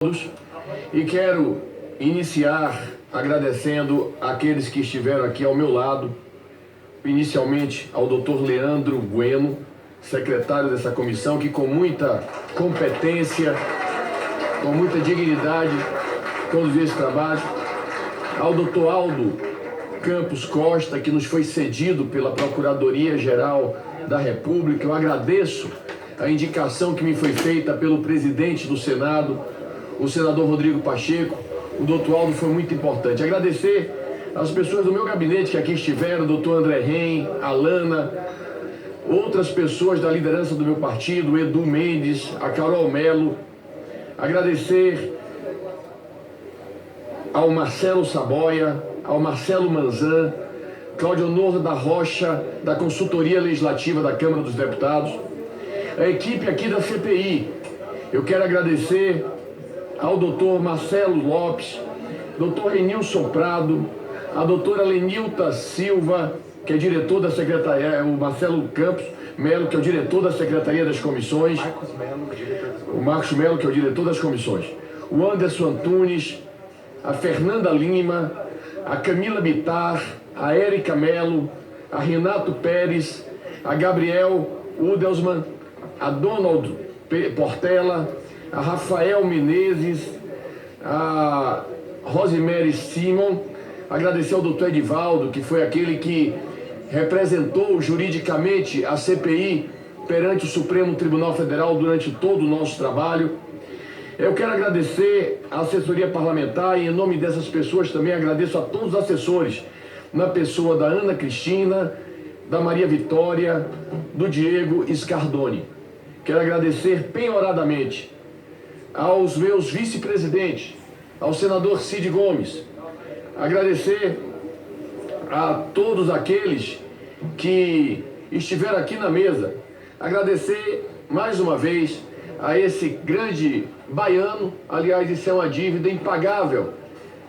Todos, e quero iniciar agradecendo aqueles que estiveram aqui ao meu lado, inicialmente ao Dr. Leandro Bueno, secretário dessa comissão, que com muita competência, com muita dignidade, conduziu esse trabalho, ao Dr. Aldo Campos Costa, que nos foi cedido pela Procuradoria-Geral da República. Eu agradeço a indicação que me foi feita pelo presidente do Senado, o senador Rodrigo Pacheco. O doutor Aldo foi muito importante. Agradecer às pessoas do meu gabinete que aqui estiveram, o doutor André Ren, a Lana, outras pessoas da liderança do meu partido, o Edu Mendes, a Carol Melo. Agradecer ao Marcelo Saboia, ao Marcelo Manzan, Cláudio Honor da Rocha, da Consultoria Legislativa da Câmara dos Deputados, a equipe aqui da CPI. Eu quero agradecer ao doutor Marcelo Lopes, doutor Renilson Prado, a doutora Lenilta Silva, que é diretor da Secretaria, o Marcelo Campos Melo, que é o diretor da Secretaria das Comissões, o Marcos Melo, que é o diretor das comissões, o Anderson Antunes, a Fernanda Lima, a Camila Bittar, a Érica Melo, a Renato Pérez, a Gabriel Udelsman, a Donald Portela, a Rafael Menezes, a Rosemary Simon. Agradecer ao doutor Edivaldo, que foi aquele que representou juridicamente a CPI perante o Supremo Tribunal Federal durante todo o nosso trabalho. Eu quero agradecer à assessoria parlamentar e, em nome dessas pessoas, também agradeço a todos os assessores, na pessoa da Ana Cristina, da Maria Vitória, do Diego Scardoni. Quero agradecer penhoradamente aos meus vice-presidentes, ao senador Cid Gomes, agradecer a todos aqueles que estiveram aqui na mesa, agradecer mais uma vez a esse grande baiano. Aliás, isso é uma dívida impagável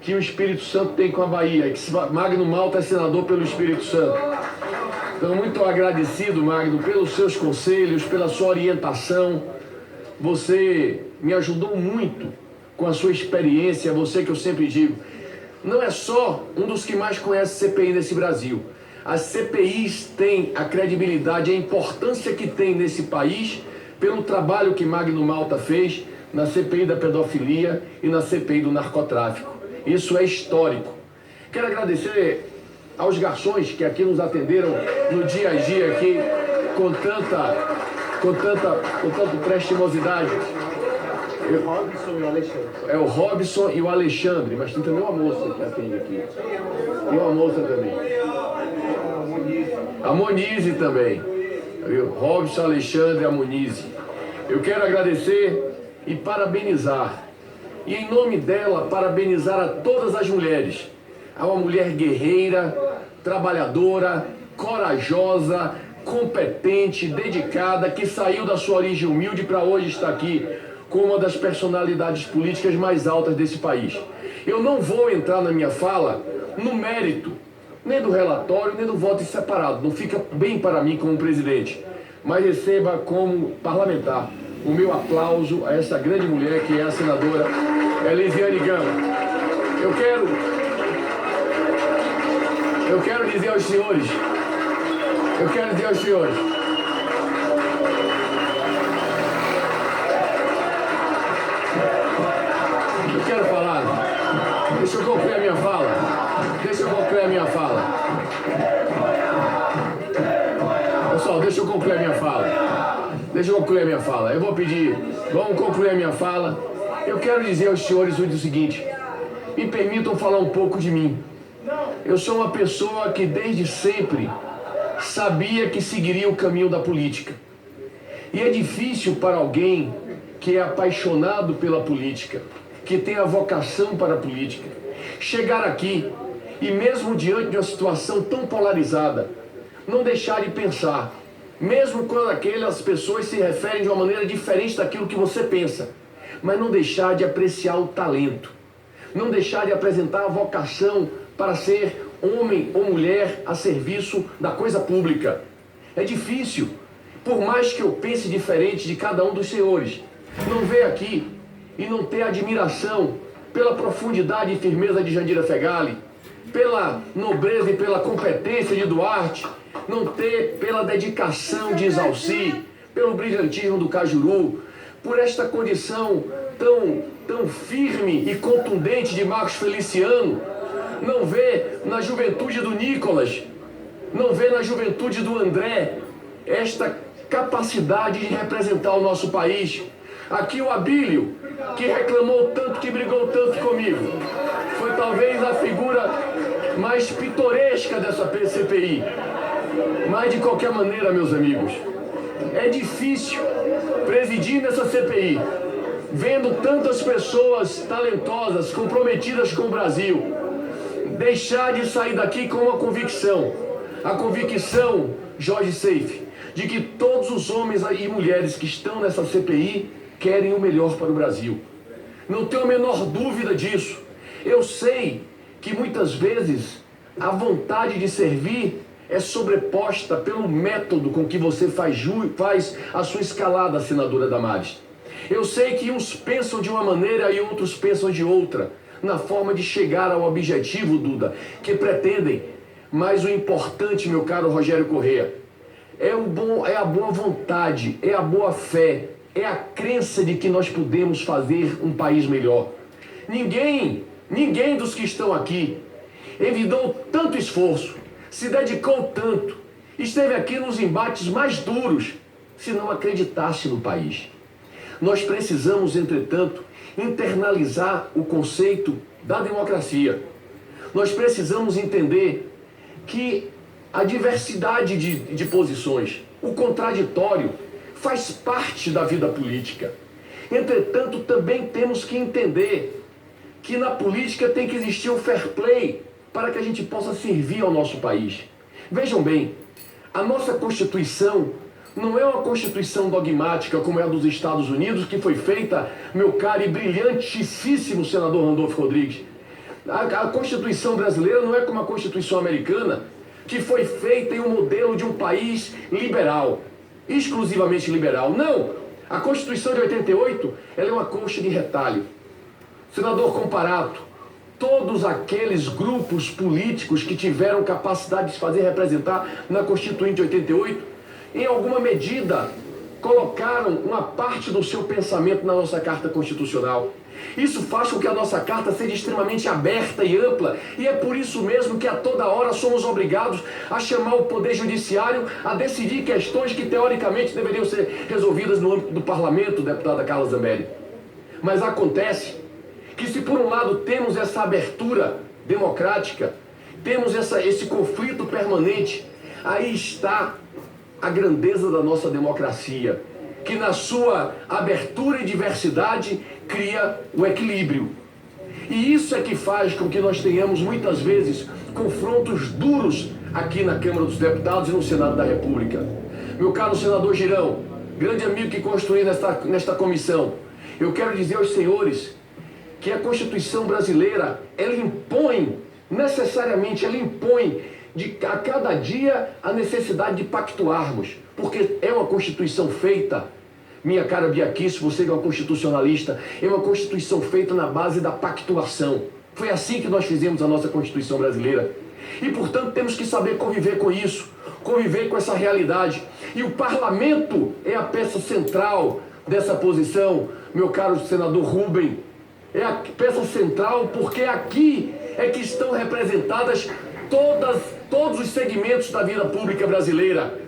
que o Espírito Santo tem com a Bahia, que Magno Malta é senador pelo Espírito Santo. Então, muito agradecido, Magno, pelos seus conselhos, pela sua orientação. Você me ajudou muito com a sua experiência, você que eu sempre digo, não é só um dos que mais conhece CPI nesse Brasil. As CPIs têm a credibilidade, a importância que tem nesse país pelo trabalho que Magno Malta fez na CPI da pedofilia e na CPI do narcotráfico. Isso é histórico. Quero agradecer aos garçons que aqui nos atenderam no dia a dia aqui com tanta prestimosidade. O Robson e o Alexandre. É o Robson e o Alexandre, mas tem também uma moça que atende aqui. Tem uma moça também. A Monize também. Viu? Robson, Alexandre e a Monize. Eu quero agradecer e parabenizar. E em nome dela, parabenizar a todas as mulheres. É uma mulher guerreira, trabalhadora, corajosa, competente, dedicada, que saiu da sua origem humilde para hoje estar aqui como uma das personalidades políticas mais altas desse país. Eu não vou entrar na minha fala no mérito, nem do relatório, nem do voto em separado. Não fica bem para mim como presidente, mas receba como parlamentar o meu aplauso a essa grande mulher que é a senadora Elisiane Gama. Eu quero dizer aos senhores, eu quero falar, deixa eu concluir a minha fala. Pessoal, deixa eu concluir a minha fala. Eu vou pedir, vamos concluir a minha fala. Eu quero dizer aos senhores o seguinte, me permitam falar um pouco de mim. Eu sou uma pessoa que desde sempre sabia que seguiria o caminho da política. E é difícil para alguém que é apaixonado pela política, que tem a vocação para a política, chegar aqui e mesmo diante de uma situação tão polarizada, não deixar de pensar, mesmo quando aquelas pessoas se referem de uma maneira diferente daquilo que você pensa, mas não deixar de apreciar o talento, não deixar de apresentar a vocação para ser homem ou mulher a serviço da coisa pública. É difícil, por mais que eu pense diferente de cada um dos senhores. Não vê aqui e não ter admiração pela profundidade e firmeza de Jandira Fegali, pela nobreza e pela competência de Duarte, não ter pela dedicação de Isalci, pelo brilhantismo do Cajuru, por esta condição tão firme e contundente de Marcos Feliciano, não vê na juventude do Nicolas, não vê na juventude do André esta capacidade de representar o nosso país. Aqui o Abílio, que reclamou tanto, que brigou tanto comigo, foi talvez a figura mais pitoresca dessa CPI. Mas de qualquer maneira, meus amigos, é difícil presidir nessa CPI, vendo tantas pessoas talentosas, comprometidas com o Brasil, deixar de sair daqui com uma convicção, a convicção, Jorge Seife, de que todos os homens e mulheres que estão nessa CPI querem o melhor para o Brasil. Não tenho a menor dúvida disso. Eu sei que muitas vezes a vontade de servir é sobreposta pelo método com que você faz a sua escalada, senadora Damares. Eu sei que uns pensam de uma maneira e outros pensam de outra, na forma de chegar ao objetivo, Duda, que pretendem. Mas o importante, meu caro Rogério Corrêa, é a boa vontade, é a boa fé, é a crença de que nós podemos fazer um país melhor. Ninguém dos que estão aqui envidou tanto esforço, se dedicou tanto, esteve aqui nos embates mais duros, se não acreditasse no país. Nós precisamos, entretanto, internalizar o conceito da democracia. Nós precisamos entender que a diversidade de posições, o contraditório, faz parte da vida política. Entretanto, também temos que entender que na política tem que existir o fair play para que a gente possa servir ao nosso país. Vejam bem, a nossa Constituição não é uma Constituição dogmática como é a dos Estados Unidos, que foi feita, meu caro e brilhantíssimo senador Randolfo Rodrigues. A Constituição brasileira não é como a Constituição americana, que foi feita em um modelo de um país liberal, exclusivamente liberal. Não! A Constituição de 88, ela é uma coxa de retalho. Senador Comparato, todos aqueles grupos políticos que tiveram capacidade de se fazer representar na Constituinte de 88, em alguma medida, colocaram uma parte do seu pensamento na nossa Carta Constitucional. Isso faz com que a nossa Carta seja extremamente aberta e ampla, e é por isso mesmo que a toda hora somos obrigados a chamar o Poder Judiciário a decidir questões que teoricamente deveriam ser resolvidas no âmbito do Parlamento, deputada Carla Zambelli. Mas acontece que se por um lado temos essa abertura democrática, temos esse conflito permanente, aí está a grandeza da nossa democracia, que na sua abertura e diversidade cria o equilíbrio. E isso é que faz com que nós tenhamos muitas vezes confrontos duros aqui na Câmara dos Deputados e no Senado da República. Meu caro senador Girão, grande amigo que construí nesta comissão, eu quero dizer aos senhores que a Constituição brasileira, ela impõe, necessariamente, ela impõe a cada dia a necessidade de pactuarmos, porque é uma Constituição feita, minha cara Biaquice, você que é uma constitucionalista, é uma Constituição feita na base da pactuação. Foi assim que nós fizemos a nossa Constituição brasileira. E, portanto, temos que saber conviver com isso, conviver com essa realidade. E o Parlamento é a peça central dessa posição, meu caro senador Rubem. É a peça central porque aqui é que estão representadas todos os segmentos da vida pública brasileira.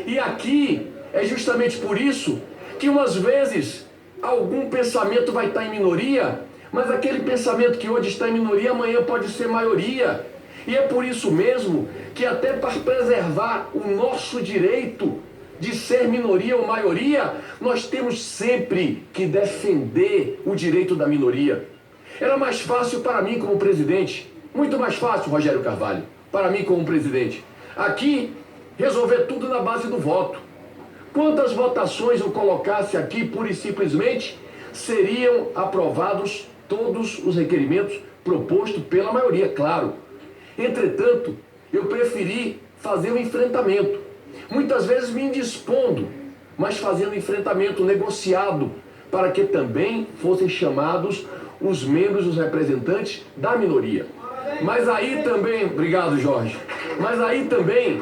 E aqui é justamente por isso que umas vezes algum pensamento vai estar em minoria, mas aquele pensamento que hoje está em minoria, amanhã pode ser maioria. E é por isso mesmo que até para preservar o nosso direito de ser minoria ou maioria, nós temos sempre que defender o direito da minoria. Era mais fácil para mim como presidente, muito mais fácil, Rogério Carvalho, para mim como presidente, aqui resolver tudo na base do voto. Quantas votações eu colocasse aqui, pura e simplesmente, seriam aprovados todos os requerimentos propostos pela maioria, claro. Entretanto, eu preferi fazer um enfrentamento, muitas vezes me indispondo, mas fazendo enfrentamento negociado para que também fossem chamados os membros, os representantes da minoria. Mas aí também, obrigado Jorge, mas aí também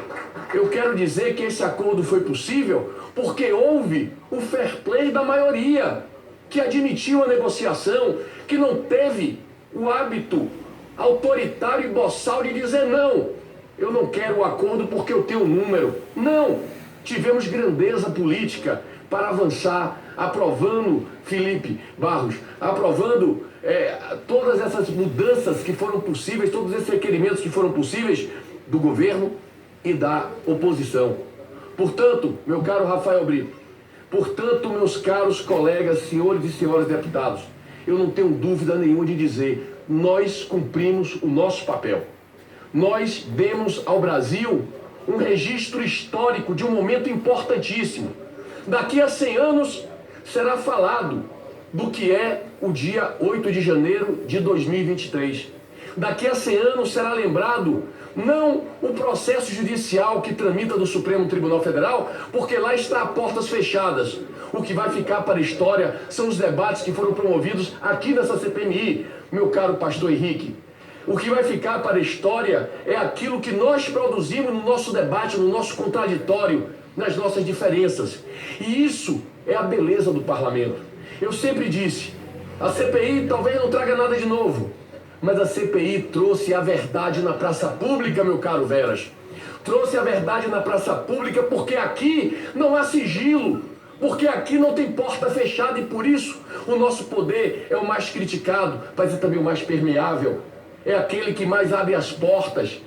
eu quero dizer que esse acordo foi possível porque houve o fair play da maioria, que admitiu a negociação, que não teve o hábito autoritário e boçal de dizer não, eu não quero o acordo porque eu tenho um número. Não, tivemos grandeza política para avançar, aprovando, Felipe Barros, aprovando todas essas mudanças que foram possíveis, todos esses requerimentos que foram possíveis do governo e da oposição. Portanto, meu caro Rafael Brito, portanto, meus caros colegas, senhores e senhoras deputados, eu não tenho dúvida nenhuma de dizer, nós cumprimos o nosso papel. Nós demos ao Brasil um registro histórico de um momento importantíssimo. Daqui a 100 anos será falado do que é o dia 8 de janeiro de 2023. Daqui a 100 anos será lembrado não o processo judicial que tramita do Supremo Tribunal Federal, porque lá está a portas fechadas. O que vai ficar para a história são os debates que foram promovidos aqui nessa CPMI, meu caro pastor Henrique. O que vai ficar para a história é aquilo que nós produzimos no nosso debate, no nosso contraditório, nas nossas diferenças. E isso é a beleza do parlamento. Eu sempre disse, a CPI talvez não traga nada de novo, mas a CPI trouxe a verdade na praça pública, meu caro Veras. Trouxe a verdade na praça pública porque aqui não há sigilo, porque aqui não tem porta fechada e por isso o nosso poder é o mais criticado, mas é também o mais permeável. É aquele que mais abre as portas.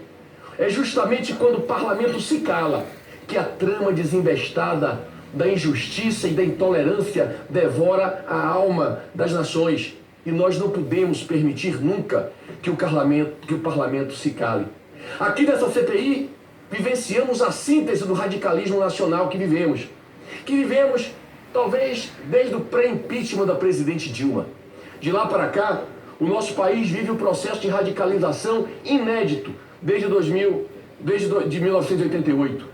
É justamente quando o parlamento se cala que a trama desinvestada da injustiça e da intolerância devora a alma das nações. E nós não podemos permitir nunca que o parlamento se cale. Aqui nessa CPI, vivenciamos a síntese do radicalismo nacional que vivemos talvez desde o pré-impeachment da presidente Dilma. De lá para cá, o nosso país vive um processo de radicalização inédito desde 1988.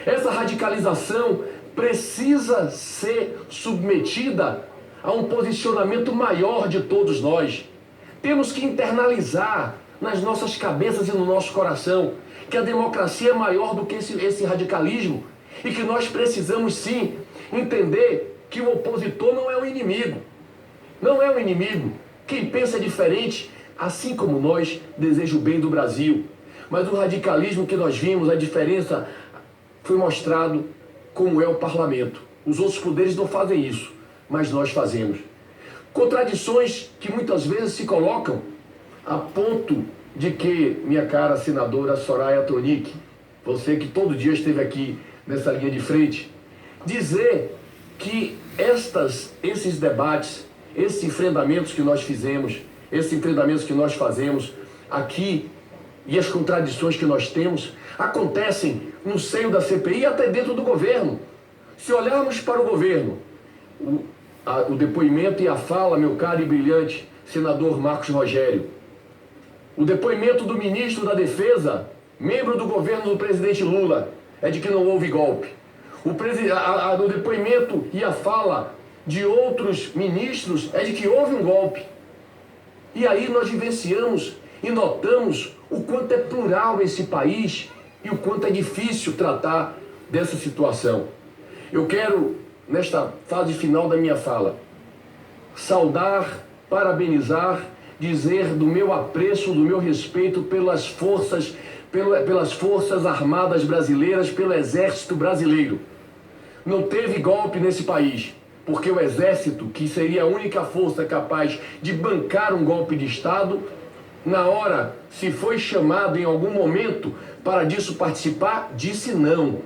Essa radicalização precisa ser submetida a um posicionamento maior de todos nós. Temos que internalizar nas nossas cabeças e no nosso coração que a democracia é maior do que esse radicalismo e que nós precisamos sim entender que o opositor não é o inimigo. Não é o inimigo. Quem pensa diferente, assim como nós, deseja o bem do Brasil. Mas o radicalismo que nós vimos, a diferença foi mostrado como é o parlamento. Os outros poderes não fazem isso, mas nós fazemos. Contradições que muitas vezes se colocam a ponto de que, minha cara senadora Soraya Tronic, você que todo dia esteve aqui nessa linha de frente, dizer que esses debates, esses enfrentamentos que nós fizemos, esses enfrentamentos que nós fazemos aqui e as contradições que nós temos acontecem no seio da CPI e até dentro do governo. Se olharmos para o governo, o depoimento e a fala, meu caro e brilhante senador Marcos Rogério, o depoimento do ministro da Defesa, membro do governo do presidente Lula, é de que não houve golpe. O depoimento e a fala de outros ministros é de que houve um golpe. E aí nós vivenciamos e notamos o quanto é plural esse país e o quanto é difícil tratar dessa situação. Eu quero, nesta fase final da minha fala, saudar, parabenizar, dizer do meu apreço, do meu respeito pelas forças armadas brasileiras, pelo Exército Brasileiro. Não teve golpe nesse país, porque o Exército, que seria a única força capaz de bancar um golpe de Estado, na hora, se foi chamado em algum momento para disso participar, disse não.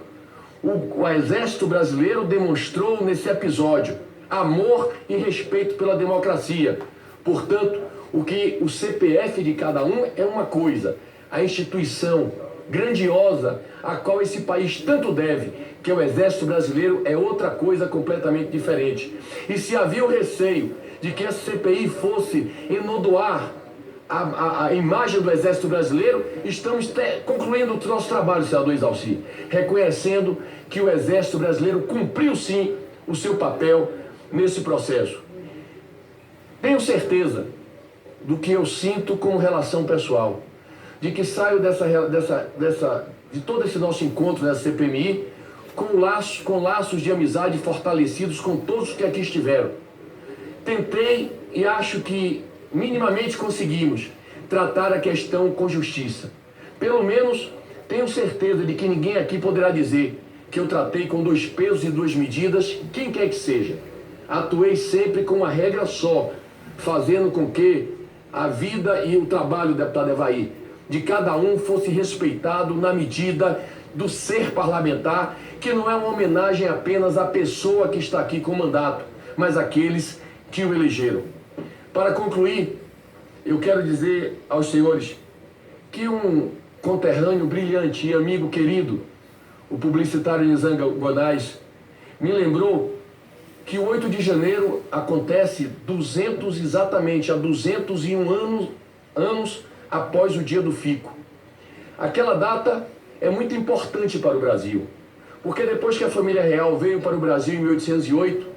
O Exército Brasileiro demonstrou nesse episódio amor e respeito pela democracia. Portanto, o CPF de cada um é uma coisa, a instituição grandiosa a qual esse país tanto deve, que é o Exército Brasileiro, é outra coisa completamente diferente. E se havia o receio de que essa CPI fosse enodoar a imagem do Exército Brasileiro, estamos concluindo o nosso trabalho, senador Isalci, reconhecendo que o Exército Brasileiro cumpriu sim o seu papel nesse processo. Tenho certeza do que eu sinto como relação pessoal, de que saio de todo esse nosso encontro nessa CPMI com laços de amizade fortalecidos com todos que aqui estiveram. Tentei e acho que minimamente conseguimos tratar a questão com justiça. Pelo menos tenho certeza de que ninguém aqui poderá dizer que eu tratei com 2 pesos e 2 medidas, quem quer que seja. Atuei sempre com uma regra só, fazendo com que a vida e o trabalho, deputado Evaí, de cada um fosse respeitado na medida do ser parlamentar, que não é uma homenagem apenas à pessoa que está aqui com mandato, mas àqueles que o elegeram. Para concluir, eu quero dizer aos senhores que um conterrâneo brilhante e amigo querido, o publicitário Nizam Gonais, me lembrou que o 8 de janeiro acontece exatamente há 201 anos após o dia do fico. Aquela data é muito importante para o Brasil, porque depois que a família real veio para o Brasil em 1808,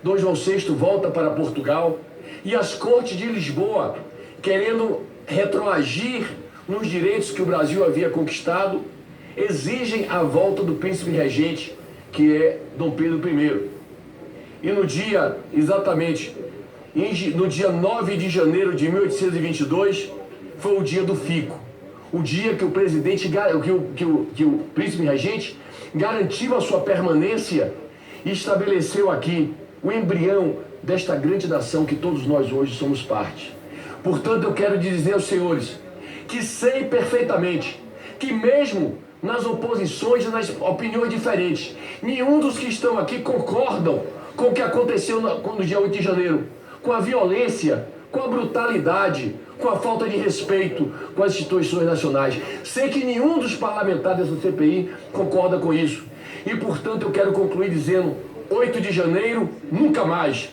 Dom João VI volta para Portugal e as cortes de Lisboa, querendo retroagir nos direitos que o Brasil havia conquistado, exigem a volta do príncipe regente, que é Dom Pedro I. E no dia, exatamente, no dia 9 de janeiro de 1822, foi o dia do fico. O dia que o presidente, que o príncipe regente garantiu a sua permanência e estabeleceu aqui o embrião desta grande nação que todos nós hoje somos parte. Portanto, eu quero dizer aos senhores que sei perfeitamente que mesmo nas oposições e nas opiniões diferentes, nenhum dos que estão aqui concordam com o que aconteceu no dia 8 de janeiro, com a violência, com a brutalidade, com a falta de respeito com as instituições nacionais. Sei que nenhum dos parlamentares dessa CPI concorda com isso. E, portanto, eu quero concluir dizendo: 8 de janeiro, nunca mais.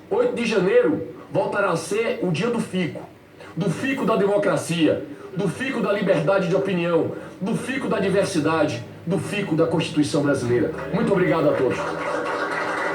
8 de janeiro voltará a ser o dia do fico da democracia, do fico da liberdade de opinião, do fico da diversidade, do fico da Constituição brasileira. Muito obrigado a todos.